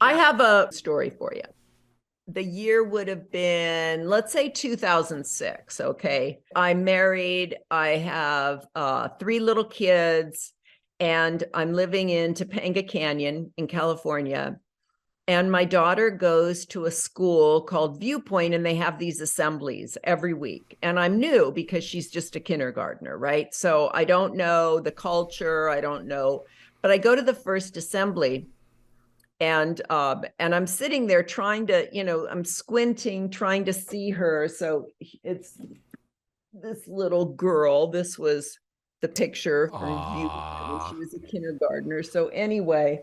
I have a story for you. The year would have been, let's say 2006. Okay. I'm married. I have three little kids, and I'm living in Topanga Canyon in California. And my daughter goes to a school called Viewpoint, and they have these assemblies every week. And I'm new because she's just a kindergartner, right? So I don't know the culture. I don't know, but I go to the first assembly, and I'm sitting there trying to, I'm squinting, trying to see her. So it's this little girl. This was the picture from Viewpoint when she Aww. was a kindergartner. So anyway,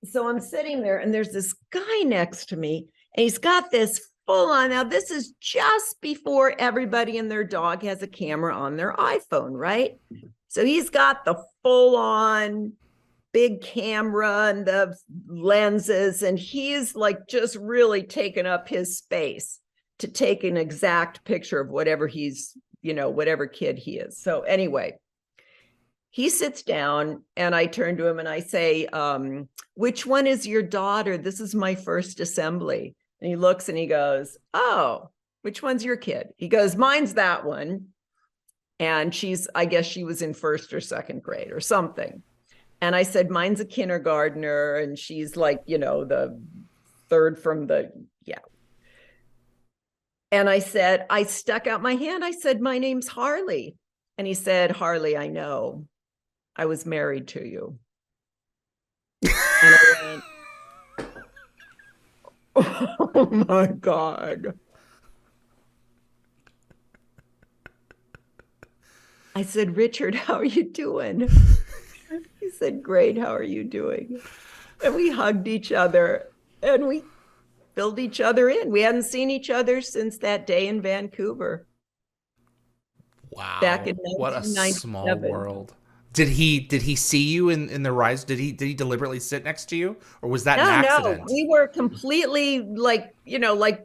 so I'm sitting there, and there's this guy next to me, and he's got this full on. Now, this is just before everybody and their dog has a camera on their iPhone, right? So he's got the full on big camera and the lenses, and he's like just really taken up his space to take an exact picture of whatever he's, whatever kid he is. So anyway, he sits down, and I turn to him and I say, which one is your daughter? This is my first assembly. And he looks and he goes, oh, which one's your kid? He goes, mine's that one. And I guess she was in first or second grade or something. And I said, mine's a kindergartner, and she's like, the third from yeah. And I said, I stuck out my hand. I said, my name's Harley. And he said, Harley, I know. I was married to you. And I went, oh my God. I said, Richard, how are you doing? He said, great. How are you doing? And we hugged each other, and we filled each other in. We hadn't seen each other since that day in Vancouver back Wow. in What a small 1997. world. Did he see you in the rise? Did he deliberately sit next to you, or was that an No, accident? we were completely like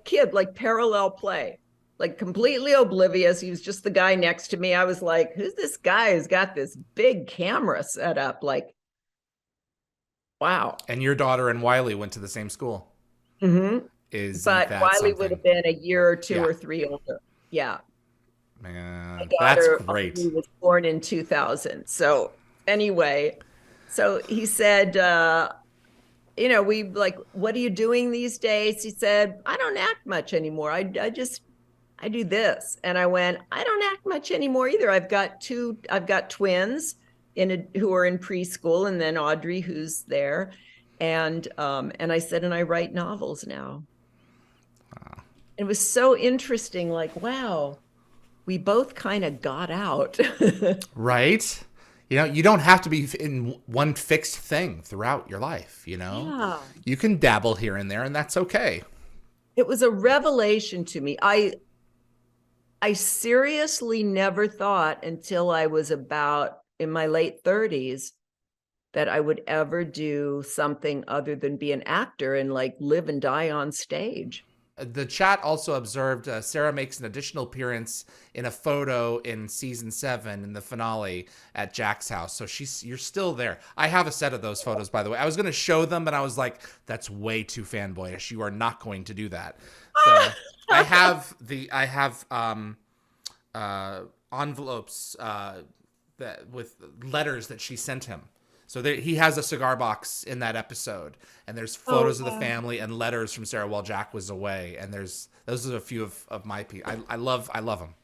kid, like parallel play, like completely oblivious. He was just the guy next to me. I was like, who's this guy who's got this big camera set up? Like, wow. And your daughter and Wiley went to the same school. Mm-hmm. Isn't But that Wiley would something? have been a year or two Yeah. or three older. Yeah. My Man, that's daughter great. was born in 2000. So anyway, so he said, we like, what are you doing these days? He said, I don't act much anymore. I do this. And I went, I don't act much anymore either. I've got twins who are in preschool, and then Audrey, who's there. And I said, and I write novels now. It was so interesting. Like, wow, we both kind of got out. Right? You don't have to be in one fixed thing throughout your life, Yeah. You can dabble here and there, and that's okay. It was a revelation to me. I seriously never thought until I was about in my late 30s that I would ever do something other than be an actor and like live and die on stage. The chat also observed Sarah makes an additional appearance in a photo in season 7 in the finale at Jack's house. So you're still there. I have a set of those photos, by the way. I was going to show them, but I was like, that's way too fanboyish. You are not going to do that. So I have envelopes with letters that she sent him. So he has a cigar box in that episode, and there's Oh, photos of the family and letters from Sarah while Jack was away. And those are a few of my pieces. I love them.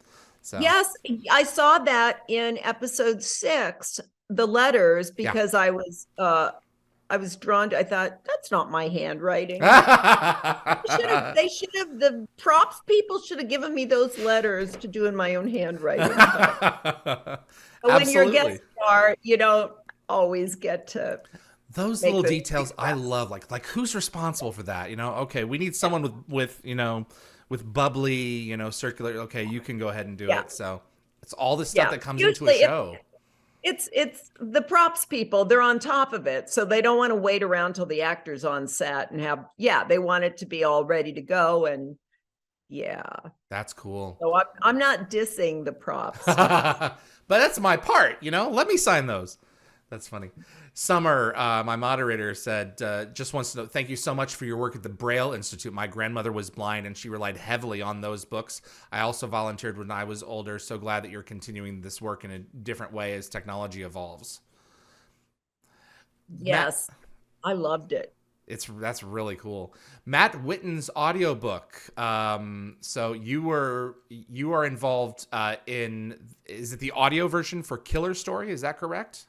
So yes, I saw that in episode 6, the letters, yeah. because I was drawn to, I thought, that's not my handwriting. The props people should have given me those letters to do in my own handwriting. But when you're a guest Absolutely. star, you don't always get to Those make little the details I love. Like who's responsible for that? Okay, we need someone with bubbly, circular. Okay, you can go ahead and do yeah, it. So it's all the stuff yeah. that comes into a Usually show. it's the props people, they're on top of it. So they don't want to wait around till the actor's on set and they want it to be all ready to go. And yeah. That's cool. So I'm not dissing the props. But that's my part. Let me sign those. That's funny. Summer, my moderator, said, just wants to know, thank you so much for your work at the Braille Institute. My grandmother was blind and she relied heavily on those books. I also volunteered when I was older. So glad that you're continuing this work in a different way as technology evolves. Matt, Yes, I loved it. that's really cool. Matt Witten's audiobook. So you are involved in, is it the audio version for Killer Story? Is that correct?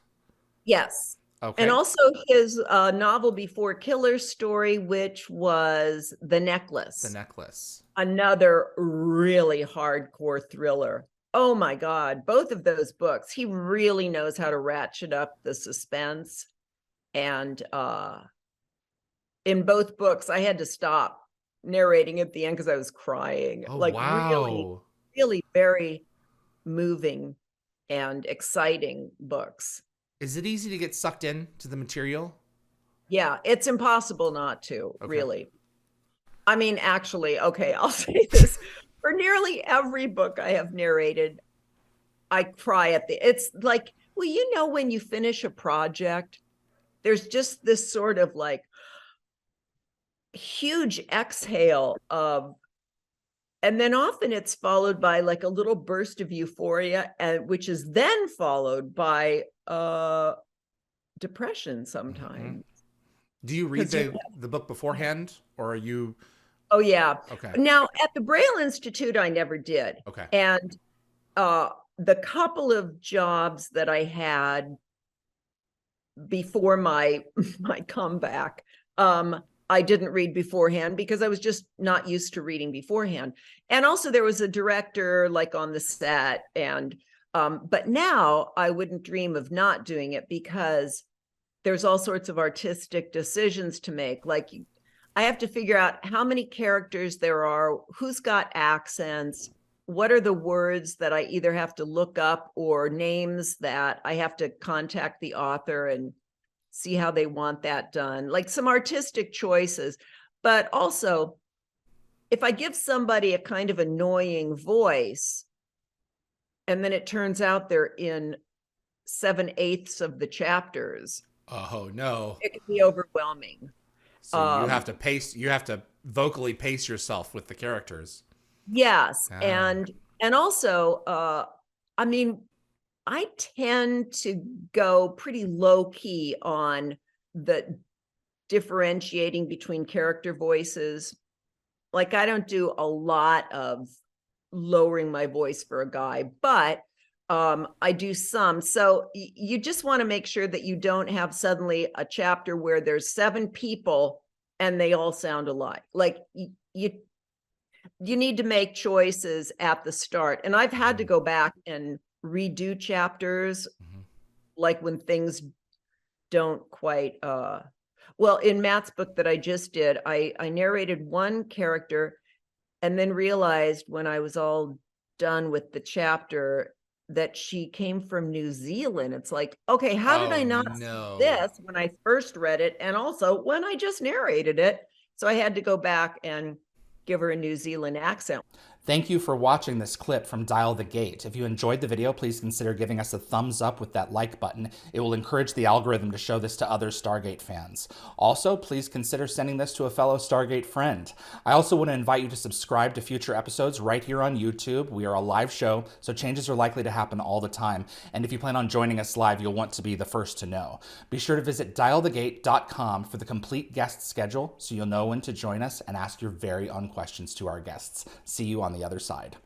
Yes. And Okay. also his novel before Killer Story, which was The The Necklace, Necklace. another really hardcore thriller. Oh my God, both of those books, he really knows how to ratchet up the suspense. And in both books, I had to stop narrating at the end because I was crying. Oh, Like really, wow. really very moving and exciting books. Is it easy to get sucked in to the material? Yeah, it's impossible not to, Okay. really. I mean, actually, okay, I'll say this. For nearly every book I have narrated, I cry at the, it's like, well, you know, when you finish a project, there's just this sort of like huge exhale of, and then often it's followed by like a little burst of euphoria, and which is then followed by depression Mm-hmm. sometimes. Do you read Because you, the book beforehand, or are you oh yeah. okay? Now at the Braille Institute, I never did. Okay. And the couple of jobs that I had before my my comeback, I didn't read beforehand because I was just not used to reading beforehand. And also there was a director like on the set, and but now I wouldn't dream of not doing it because there's all sorts of artistic decisions to make. Like I have to figure out how many characters there are, who's got accents, what are the words that I either have to look up or names that I have to contact the author and see how they want that done. Like some artistic choices. But also, if I give somebody a kind of annoying voice, and then it turns out they're in 7/8 of the chapters, Oh no. it can be overwhelming. So you have Um, to pace. You have to vocally pace yourself with the characters. yes, Ah. and also, I mean, I tend to go pretty low key on the differentiating between character voices. Like I don't do a lot of lowering my voice for a guy, but I do some. So you just want to make sure that you don't have suddenly a chapter where there's 7 people and they all sound alike. Like you need to make choices at the start. And I've had to Mhm. go back and redo chapters, Mhm. like when things don't quite well, in Matt's book that I just did, I narrated one character and then realized when I was all done with the chapter that she came from New Zealand. It's like, okay, how did I Oh not see no. this when I first read it? And also when I just narrated it. So I had to go back and give her a New Zealand accent. Thank you for watching this clip from Dial the Gate. If you enjoyed the video, please consider giving us a thumbs up with that like button. It will encourage the algorithm to show this to other Stargate fans. Also, please consider sending this to a fellow Stargate friend. I also want to invite you to subscribe to future episodes right here on YouTube. We are a live show, so changes are likely to happen all the time. And if you plan on joining us live, you'll want to be the first to know. Be sure to visit dialthegate.com for the complete guest schedule so you'll know when to join us and ask your very own questions to our guests. See you on the other side.